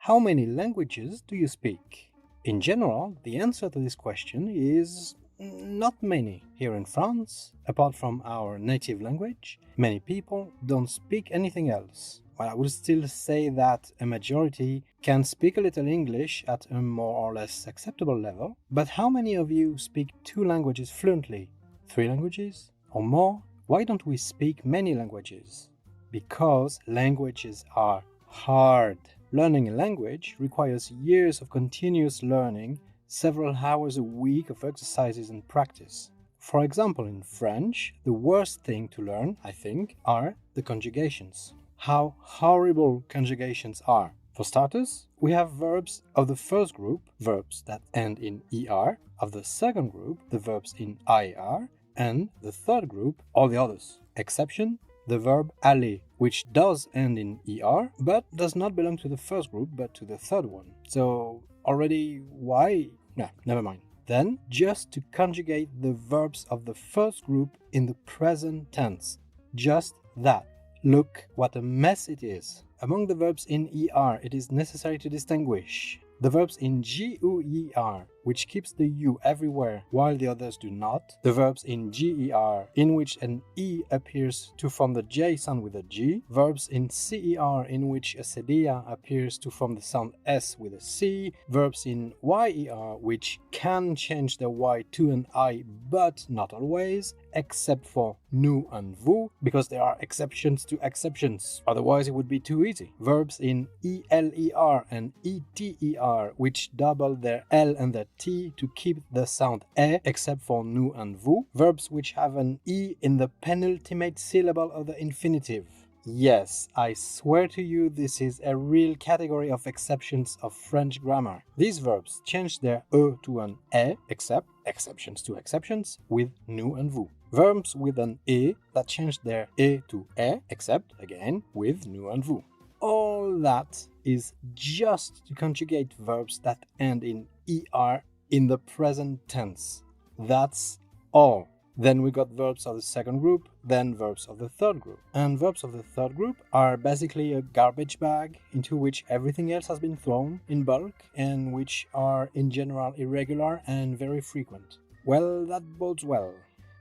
How many languages do you speak? In general, the answer to this question is not many. Here in France, apart from our native language, many people don't speak anything else. Well, I would still say that a majority can speak a little English at a more or less acceptable level, but how many of you speak two languages fluently? Three languages? Or more? Why don't we speak many languages? Because languages are hard. Learning a language requires years of continuous learning, several hours a week of exercises and practice. For example, in French, the worst thing to learn, I think, are the conjugations. How horrible conjugations are. For starters, we have verbs of the first group, verbs that end in er, of the second group, the verbs in ir, and the third group, all the others. Exception, the verb aller, which does end in er, but does not belong to the first group, but to the third one. So, already why? No, never mind. Then, just to conjugate the verbs of the first group in the present tense. Just that. Look what a mess it is. Among the verbs in er, it is necessary to distinguish the verbs in GUER, which keeps the U everywhere while the others do not. The verbs in GER, in which an E appears to form the J sound with a G. Verbs in CER, in which a cedilla appears to form the sound S with a C. Verbs in YER, which can change the Y to an I, but not always, except for nous and vous, because there are exceptions to exceptions. Otherwise, it would be too easy. Verbs in ELER and ETER, which double their L and their T to keep the sound E, except for nous and vous. Verbs which have an E in the penultimate syllable of the infinitive. Yes, I swear to you, this is a real category of exceptions of French grammar. These verbs change their E to an E, except, exceptions to exceptions, with nous and vous. Verbs with an E that change their E to E, except, again, with nous and vous. All that is just to conjugate verbs that end in ER in the present tense. That's all. Then we got verbs of the second group, then verbs of the third group. And verbs of the third group are basically a garbage bag into which everything else has been thrown in bulk and which are in general irregular and very frequent. Well, that bodes well.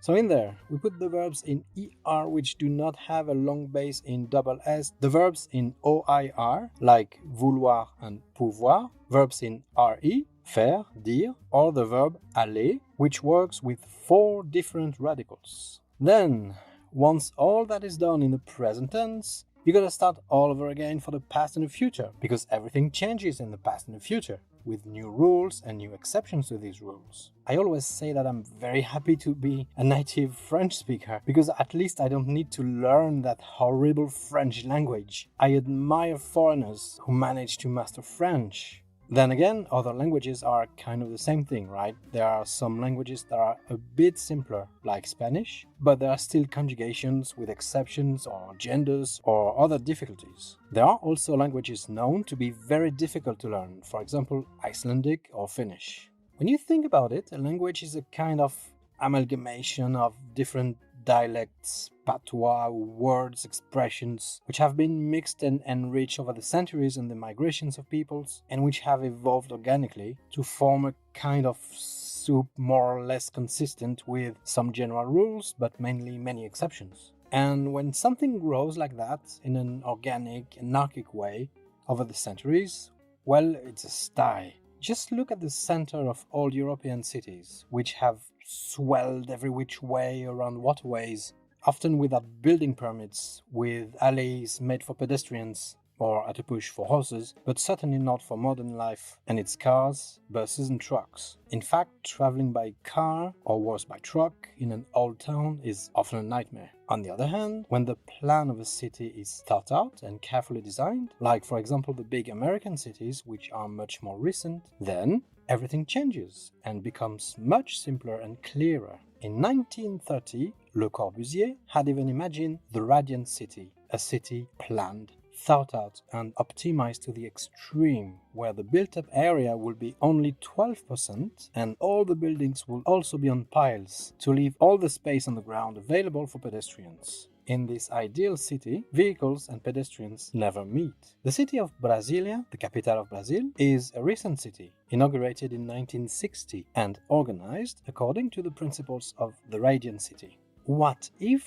So in there, we put the verbs in ER which do not have a long base in double S, the verbs in OIR, like vouloir and pouvoir, verbs in RE, faire, dire, or the verb aller, which works with 4 different radicals. Then, once all that is done in the present tense, you gotta start all over again for the past and the future, because everything changes in the past and the future, with new rules and new exceptions to these rules. I always say that I'm very happy to be a native French speaker, because at least I don't need to learn that horrible French language. I admire foreigners who manage to master French. Then again, other languages are kind of the same thing, right? There are some languages that are a bit simpler, like Spanish, but there are still conjugations with exceptions or genders or other difficulties. There are also languages known to be very difficult to learn, for example, Icelandic or Finnish. When you think about it, a language is a kind of amalgamation of different dialects, patois, words, expressions, which have been mixed and enriched over the centuries and the migrations of peoples, and which have evolved organically to form a kind of soup more or less consistent with some general rules, but mainly many exceptions. And when something grows like that, in an organic, anarchic way, over the centuries, well, it's a style. Just look at the center of all European cities, which have swelled every which way around waterways, often without building permits, with alleys made for pedestrians, or at a push for horses, but certainly not for modern life and its cars, buses and trucks. In fact, traveling by car, or worse by truck, in an old town is often a nightmare. On the other hand, when the plan of a city is thought out and carefully designed, like for example the big American cities, which are much more recent, then everything changes and becomes much simpler and clearer. In 1930, Le Corbusier had even imagined the radiant city, a city planned, thought out and optimized to the extreme, where the built-up area will be only 12% and all the buildings will also be on piles to leave all the space on the ground available for pedestrians. In this ideal city, vehicles and pedestrians never meet. The city of Brasilia, the capital of Brazil, is a recent city, inaugurated in 1960 and organized according to the principles of the Radiant City. What if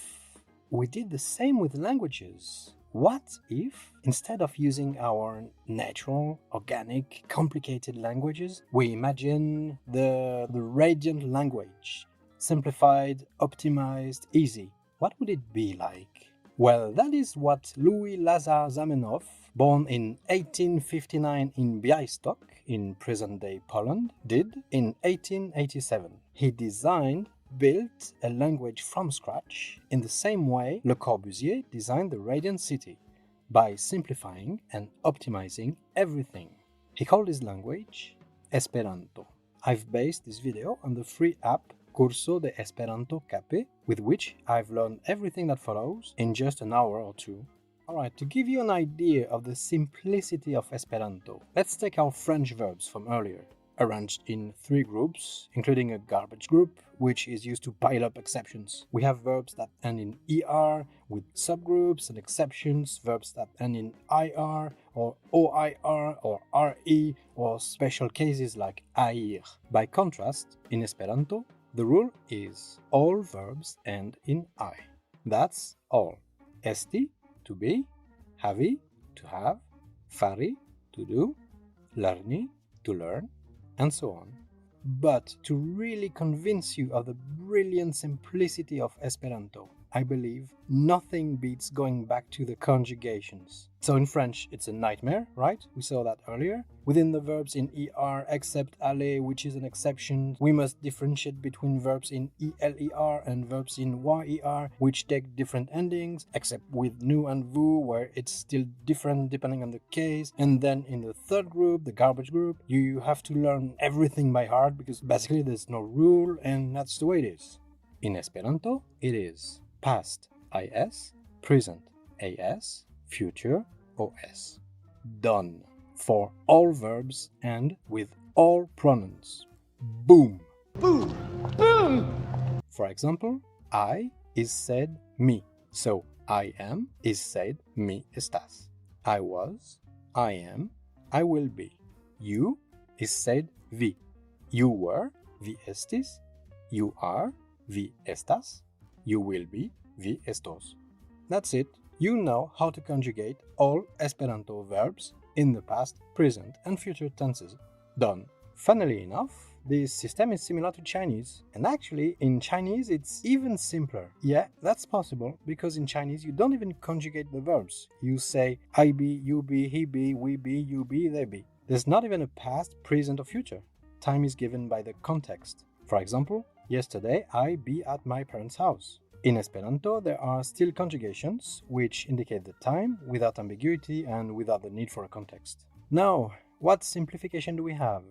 we did the same with languages? What if, instead of using our natural, organic, complicated languages, we imagine the radiant language, simplified, optimized, easy? What would it be like? Well, that is what Louis Lazar Zamenhof, born in 1859 in Białystok, in present-day Poland, did in 1887. He built a language from scratch in the same way Le Corbusier designed the Radiant City, by simplifying and optimizing everything. He called his language Esperanto. I've based this video on the free app Curso de Esperanto Cape, with which I've learned everything that follows in just an hour or two. Alright, to give you an idea of the simplicity of Esperanto, let's take our French verbs from earlier, arranged in 3 groups, including a garbage group, which is used to pile up exceptions. We have verbs that end in ER, with subgroups and exceptions, verbs that end in IR, or OIR, or RE, or special cases like AIR. By contrast, in Esperanto, the rule is all verbs end in I. That's all. Esti, to be, havi, to have, fari, to do, lerni, to learn, and so on. But to really convince you of the brilliant simplicity of Esperanto, I believe nothing beats going back to the conjugations. So in French, it's a nightmare, right? We saw that earlier. Within the verbs in ER, except aller, which is an exception, we must differentiate between verbs in ELER and verbs in YER, which take different endings, except with nous and vous, where it's still different depending on the case. And then in the third group, the garbage group, you have to learn everything by heart, because basically there's no rule, and that's the way it is. In Esperanto, it is past IS, present AS, future OS. Done. For all verbs and with all pronouns. Boom! Boom! Boom! For example, I is said mi. So I am is said mi estás. I was, I am, I will be. You is said vi. You were, vi estis. You are, vi estas. You will be, vi estos. That's it. You know how to conjugate all Esperanto verbs in the past, present, and future tenses. Done. Funnily enough, this system is similar to Chinese. And actually, in Chinese, it's even simpler. Yeah, that's possible, because in Chinese, you don't even conjugate the verbs. You say I be, you be, he be, we be, you be, they be. There's not even a past, present, or future. Time is given by the context. For example, yesterday, I be at my parents' house. In Esperanto, there are still conjugations, which indicate the time, without ambiguity and without the need for a context. Now, what simplification do we have?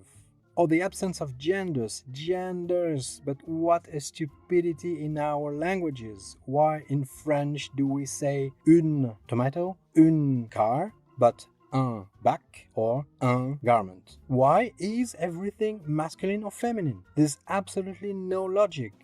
Oh, the absence of genders. Genders! But what a stupidity in our languages. Why in French do we say une tomato, une car, but un bac or un garment? Why is everything masculine or feminine? There's absolutely no logic.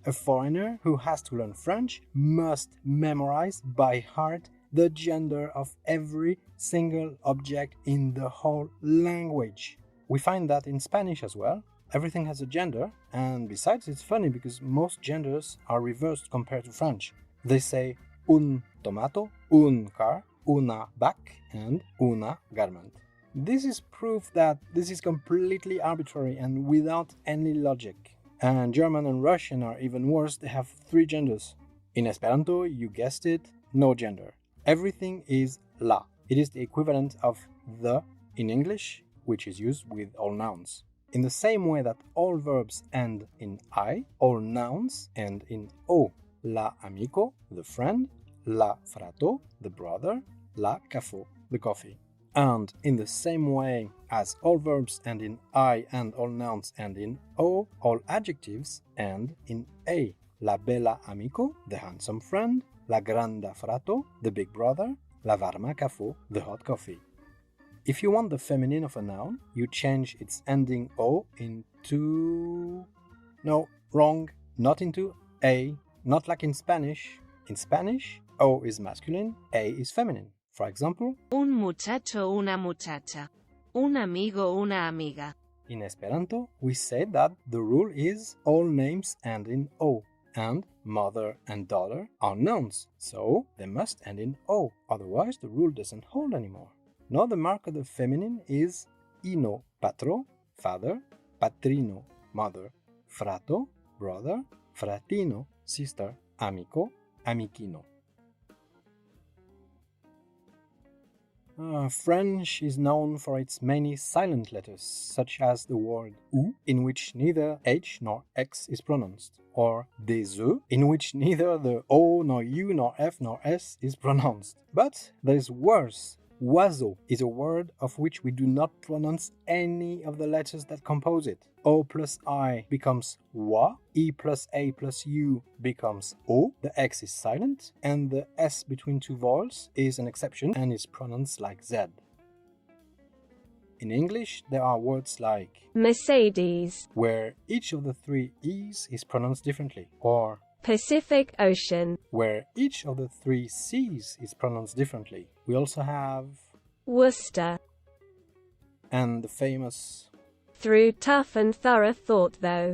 A foreigner who has to learn French must memorize by heart the gender of every single object in the whole language. We find that in Spanish as well. Everything has a gender, and besides it's funny because most genders are reversed compared to French. They say un tomato, un car, una bac, and una garment. This is proof that this is completely arbitrary and without any logic. And German and Russian are even worse, they have 3 genders. In Esperanto, you guessed it, no gender. Everything is la. It is the equivalent of the in English, which is used with all nouns. In the same way that all verbs end in I, all nouns end in O. La amico, the friend, la frato, the brother, la caffè, the coffee. And in the same way as all verbs end in I and all nouns end in O, all adjectives end in A. La bella amico, the handsome friend, la granda frato, the big brother, la varma caffè, the hot coffee. If you want the feminine of a noun, you change its ending O into... No, wrong. Not into A. Not like in Spanish. In Spanish, O is masculine, A is feminine. For example, un muchacho, una muchacha, un amigo, una amiga. In Esperanto, we say that the rule is all names end in O, and mother and daughter are nouns, so they must end in O, otherwise the rule doesn't hold anymore. Now the mark of the feminine is ino, patro, father, patrino, mother, frato, brother, fratino, sister, amico, amicino. French is known for its many silent letters, such as the word ou, in which neither H nor X is pronounced, or des œufs, in which neither the O nor U nor F nor S is pronounced. But there is worse. Oiseau is a word of which we do not pronounce any of the letters that compose it. O plus I becomes wa, E plus A plus U becomes O, the X is silent, and the S between two vowels is an exception and is pronounced like Z. In English, there are words like Mercedes, where each of the three E's is pronounced differently, or Pacific Ocean, where each of the three C's is pronounced differently. We also have Worcester. and the famous. Through tough and thorough thought, though.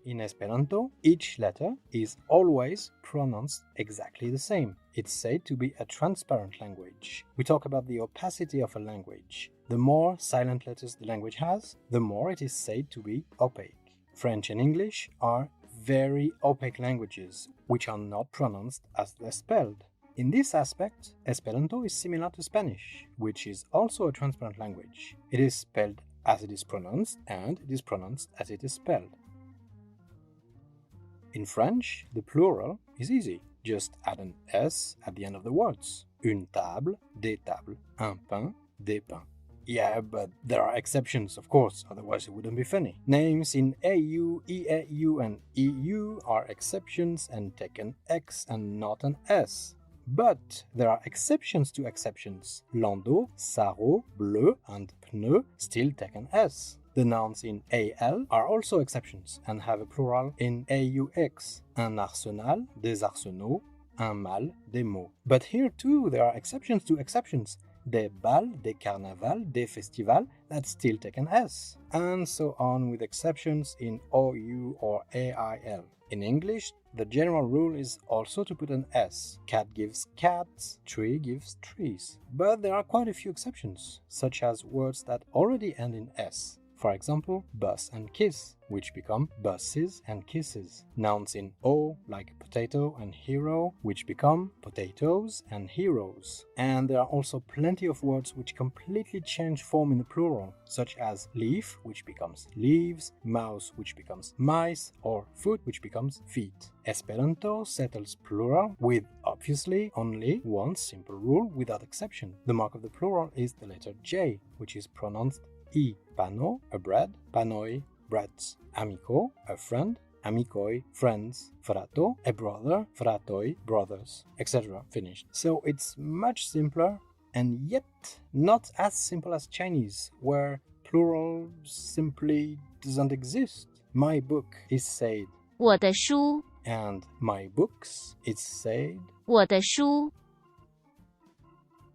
In Esperanto, each letter is always pronounced exactly the same. It's said to be a transparent language. We talk about the opacity of a language. The more silent letters the language has, the more it is said to be opaque. French and English are very opaque languages, which are not pronounced as they're spelled. In this aspect, Esperanto is similar to Spanish, which is also a transparent language. It is spelled as it is pronounced, and it is pronounced as it is spelled. In French, the plural is easy. Just add an S at the end of the words. Une table, des tables, un pain, des pains. Yeah, but there are exceptions, of course, otherwise it wouldn't be funny. Names in AU, EAU, and EU are exceptions and take an X and not an S. But there are exceptions to exceptions. Landau, sarrau, bleu, and pneu still take an S. The nouns in AL are also exceptions and have a plural in AUX. Un arsenal, des arsenaux, un mâle, des mots. But here too there are exceptions to exceptions. Des bals, des carnavals, des festivals that still take an S. And so on with exceptions in OU or AIL. In English, the general rule is also to put an S. Cat gives cats, tree gives trees. But there are quite a few exceptions, such as words that already end in S. For example, bus and kiss, which become buses and kisses. Nouns in O, like potato and hero, which become potatoes and heroes. And there are also plenty of words which completely change form in the plural, such as leaf, which becomes leaves, mouse, which becomes mice, or foot, which becomes feet. Esperanto settles plural with, obviously, only one simple rule without exception. The mark of the plural is the letter J, which is pronounced I. Pano, a bread, panoi, breads. Amico, a friend, amicoi, friends. Frato, a brother, fratoi, brothers, etc. Finished. So it's much simpler, and yet not as simple as Chinese, where plural simply doesn't exist. My book is said, 我的书, and my books is said. 我的书.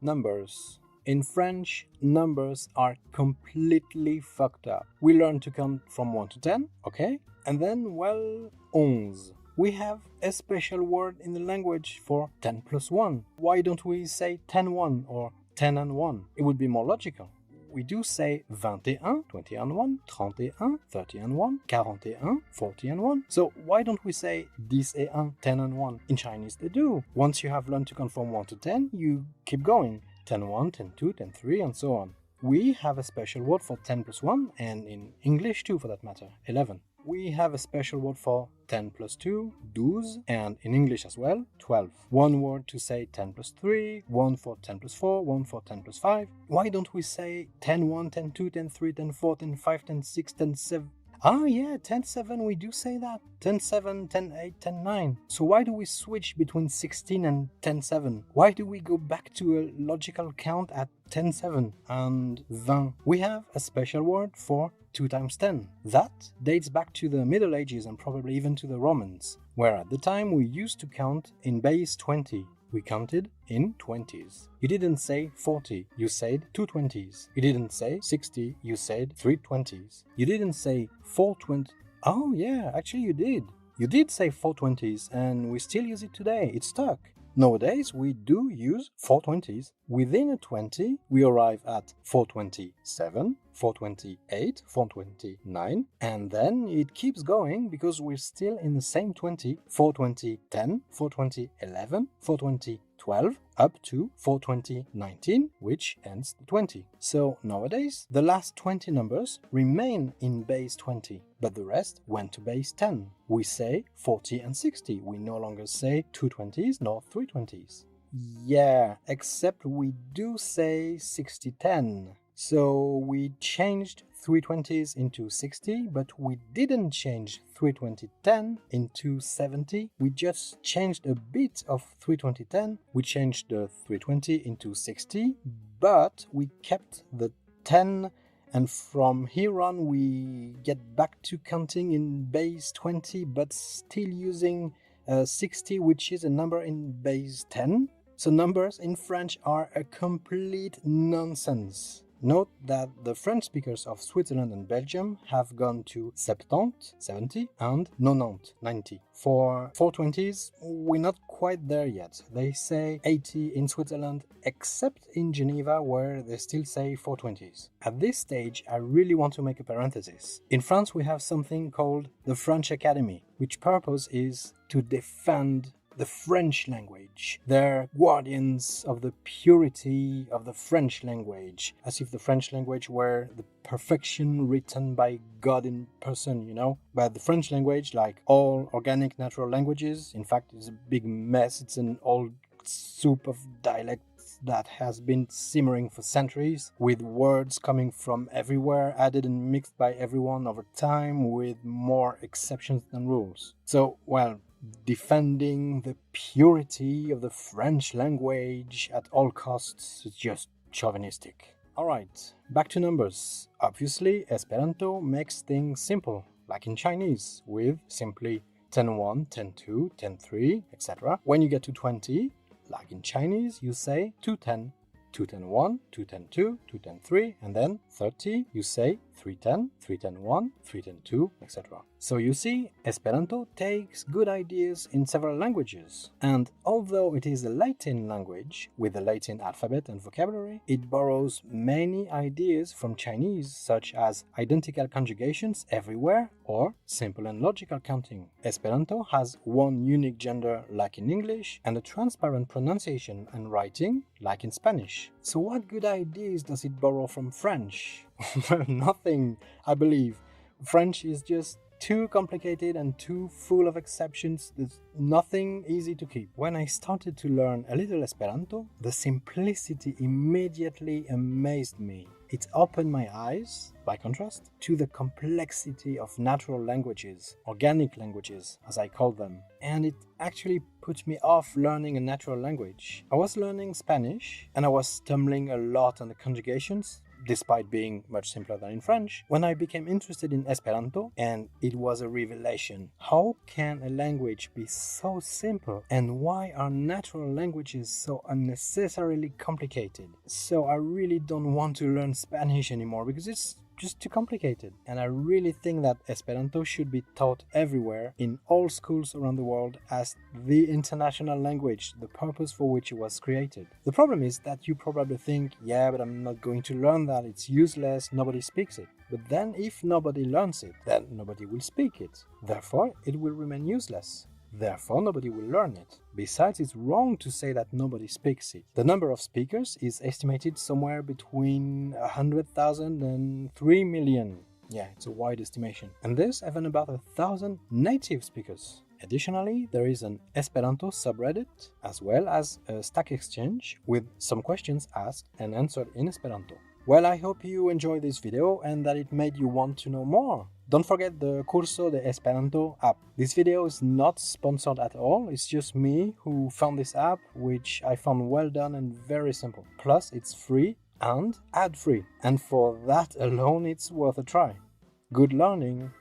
Numbers. In French, numbers are completely fucked up. We learn to count from 1 to 10, okay? And then, well, 11. We have a special word in the language for 10 plus 1. Why don't we say 10 1 or 10 and 1? It would be more logical. We do say 21, 20 and 1, 31, 30 and 1, 41, 40 and 1. So why don't we say 10 et 1, 10 and 1? In Chinese they do. Once you have learned to count from 1 to 10, you keep going. 10 1, 10 2, 10 3, and so on. We have a special word for 10 plus 1, and in English too for that matter, 11. We have a special word for 10 plus 2, 12, and in English as well, 12. One word to say 10 plus 3, one for 10 plus 4, one for 10 plus 5. Why don't we say 10 1, 10 2, 10 3, 10 4, 10 5, 10 6, 10 7? Ah yeah, 10 7, we do say that. 10 7, 10 8, 10 9. So why do we switch between 16 and 10 7? Why do we go back to a logical count at 10 7 and 20? We have a special word for 2 times 10. That dates back to the Middle Ages and probably even to the Romans, where at the time we used to count in base 20. we counted in 20s. You didn't say 40, you said 220s. You didn't say 60, you said 320s. You didn't say 420. Oh yeah, actually you did. You did say 420s and we still use it today. It stuck. Nowadays, we do use 420s. Within a 20, we arrive at 427, 428, 429, and then it keeps going because we're still in the same 20, 420, 10, 420, 11, 420, 12, up to 420, 19, which ends the 20. So nowadays, the last 20 numbers remain in base 20, but the rest went to base 10. We say 40 and 60. We no longer say 220s nor 320s. Yeah, except we do say 60-10. So we changed 320s into 60, but we didn't change 320-10 into 70. We just changed a bit of 320-10. We changed the 320 into 60, but we kept the 10, and from here on we get back to counting in base 20, but still using 60, which is a number in base 10. So numbers in French are a complete nonsense. Note that the French speakers of Switzerland and Belgium have gone to 70, and 90. For 420s, we're not quite there yet. They say 80 in Switzerland, except in Geneva, where they still say 420s. At this stage, I really want to make a parenthesis. In France, we have something called the French Academy, which purpose is to defend the French language. They're guardians of the purity of the French language, as if the French language were the perfection written by God in person, you know? But the French language, like all organic natural languages, in fact, is a big mess. It's an old soup of dialects that has been simmering for centuries, with words coming from everywhere, added and mixed by everyone over time, with more exceptions than rules. So, well, defending the purity of the French language at all costs is just chauvinistic. Alright, back to numbers. Obviously, Esperanto makes things simple, like in Chinese, with simply 10-1, 10-2, 10-3, etc. When you get to 20, like in Chinese, you say 2-10, 2-10-1, 2-10-2, 2-10-3, and then 30, you say 3-10, 3-10-1, 3-10-2, etc. So you see, Esperanto takes good ideas in several languages, and although it is a Latin language with a Latin alphabet and vocabulary, it borrows many ideas from Chinese, such as identical conjugations everywhere or simple and logical counting. Esperanto has one unique gender like in English and a transparent pronunciation and writing like in Spanish. So what good ideas does it borrow from French? Well, nothing, I believe. French is just too complicated and too full of exceptions. There's nothing easy to keep. When I started to learn a little Esperanto, the simplicity immediately amazed me. It opened my eyes, by contrast, to the complexity of natural languages, organic languages, as I call them. And it actually put me off learning a natural language. I was learning Spanish, and I was stumbling a lot on the conjugations, despite being much simpler than in French, when I became interested in Esperanto, and it was a revelation. How can a language be so simple, and why are natural languages so unnecessarily complicated? So I really don't want to learn Spanish anymore because it's just too complicated. And I really think that Esperanto should be taught everywhere in all schools around the world as the international language, the purpose for which it was created. The problem is that you probably think, yeah, but I'm not going to learn that, it's useless, nobody speaks it. But then if nobody learns it, then nobody will speak it. Therefore, it will remain useless. Therefore, nobody will learn it. Besides, it's wrong to say that nobody speaks it. The number of speakers is estimated somewhere between 100,000 and 3 million. Yeah, it's a wide estimation. And there's even about 1,000 native speakers. Additionally, there is an Esperanto subreddit, as well as a Stack Exchange with some questions asked and answered in Esperanto. Well, I hope you enjoyed this video and that it made you want to know more. Don't forget the Curso de Esperanto app. This video is not sponsored at all, it's just me who found this app, which I found well done and very simple. Plus, it's free and ad-free, and for that alone it's worth a try. Good learning!